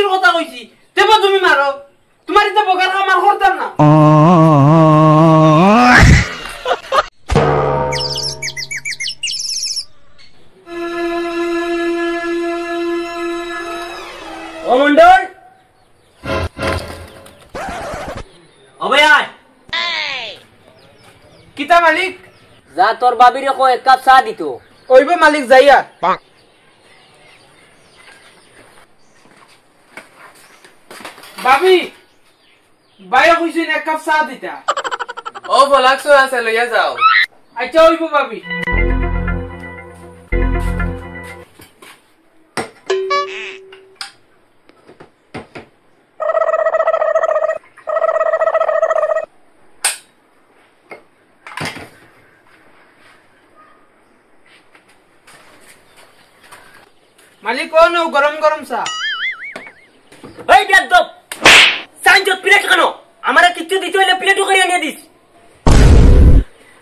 খুশির কথা কইছি দেবো তুমি মারো তোমার ইতে বকার কামার করতাম না ও মন্ডল ওবে আয় কিতা মালিক যা তোর বাবিরে কো এক কাপ চা দিতো ওইব মালিক যাইয়া বাবি বাইরে কইছেন এক কাপ চা দিতা ও ফলাকসো আছে লইয়া যাও আচ্ছা ওইব বাবি মালিক কোন গরম গরম চা এই বেয়াদব সানজত প্লেট কেন আমারে কিচ্ছু দিতে হইলে প্লেটও করে আনিয়ে দিস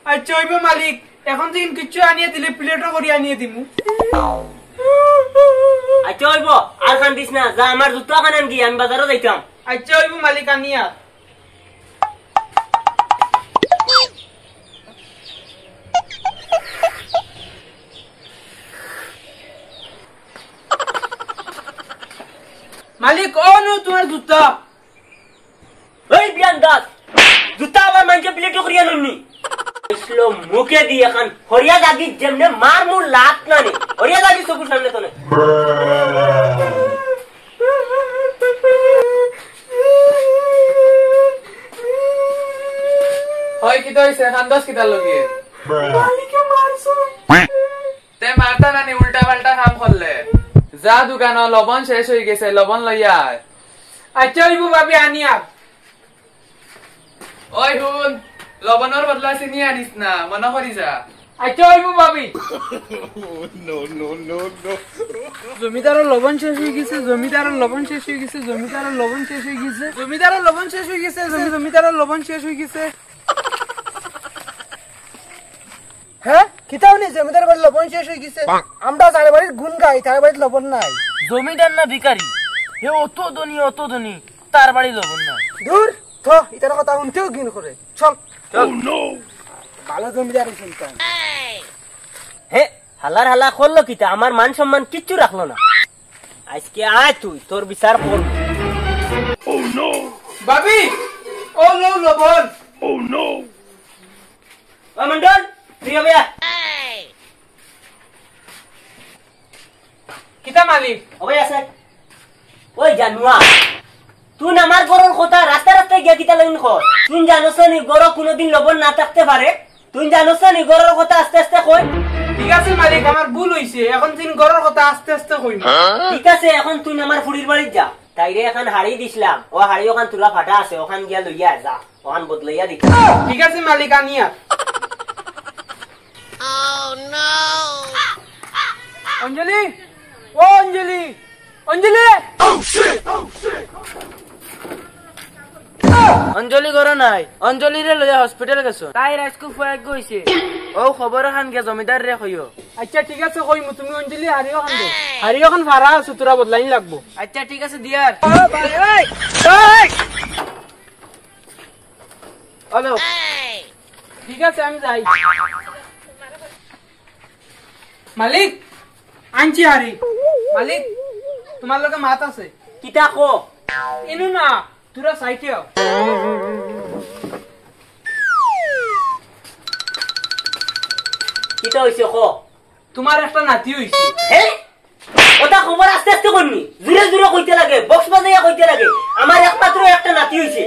আচ্ছা ওইব মালিক এখন থেকে কিচ্ছু আনিয়ে দিলে প্লেটও করে আনিয়ে দিমু আচ্ছা হইব আর খান দিস না যা আমার জুতা খান আনগি আমি বাজারে যাইতাম আচ্ছা ওইব মালিক আনিয়া মালিক ও নো তোমার জুতা এই বিয়ান দাস জুতা আবার মানকে প্লেটও করে আনুনি ইসলো মুখে দি এখন হরিয়া দাগি যেমনে মার মুর লাত না নে হরিয়া দাগি সবুর সামনে তো নে হয় কি তো হইছে খানদাস কিতা লগিয়ে মালিকে মারছো তে মারতা নানি উল্টা পাল্টা কাম করলে যা দোকান লবণ শেষ হয়ে গেছে লবণ লইয়া আয় আচ্ছা ওইব ভাবি আনিয়া ওই হুন লবণের বদলা চিনি আনিস না মনে করি যা আচ্ছা ওইব ভাবি জমিদারের লবণ শেষ হয়ে গেছে জমিদারের লবণ শেষ হয়ে গেছে জমিদারের লবণ শেষ হয়ে গেছে জমিদারের লবণ শেষ হয়ে গেছে জমিদারের লবণ শেষ হয়ে গেছে হ্যাঁ খিতাও নেই জমিদার বাড়ির লবণ শেষ হয়ে গেছে আমরা তার বাড়ির গুণ গাই তার বাড়ির লবণ নাই জমিদার না ভিখারি হে অত ধনী তার বাড়ি লবণ না দূর তো ইতার কথা শুনতেও ঘিন করে চল ভালো জমিদার শুনতাম হে হালার হালা করলো কিতা আমার মান সম্মান কিচ্ছু রাখলো না আজকে আয় তুই তোর বিচার করব ভাবি ও লো লবণ ও মন্ডল তুই হবে কিতা মালিক হবে আছে ওই জানুয়া তুই আমার গরুর কথা রাস্তা রাস্তায় গিয়ে কিতা লাগিন খর তুই জানোস নি গরু কোনোদিন লবণ না থাকতে পারে তুই জানোস নি গরুর কথা আস্তে আস্তে কই ঠিক আছে মালিক আমার ভুল হইছে এখন দিন গরুর কথা আস্তে আস্তে কইম ঠিক আছে এখন তুই আমার ফুড়ির বাড়ি যা তাইরে এখন হাড়ি দিছিলাম ও হাড়ি ওখান তুলা ফাটা আছে ওখান গিয়া লইয়া যা ওখান বদলাইয়া দিক ঠিক আছে মালিক আনিয়া অঞ্জলি ও অঞ্জলি অঞ্জলি অঞ্জলি ঘর নাই অঞ্জলি রে লইয়া হসপিটাল গেছো তাই রাজকু ফুয়াক গইছে ও খবর খান গে জমিদার রে কইও আচ্ছা ঠিক আছে কইমু তুমি অঞ্জলি হারিও খান দে হারিও খান ভাড়া আছে তোরা বদলাইন লাগবো আচ্ছা ঠিক আছে দিয়ার হ্যালো ঠিক আছে আমি যাই মালিক আনছি হারি মালিক তোমার লগে মাত আছে কিতা কো ইনু না তোরা সাইকেও কিতা হইছে কো তোমার একটা নাতি হইছে হে ওটা খবর আস্তে আস্তে করনি জোরে জোরে কইতে লাগে বক্স বাজাইয়া কইতে লাগে আমার একমাত্র একটা নাতি হইছে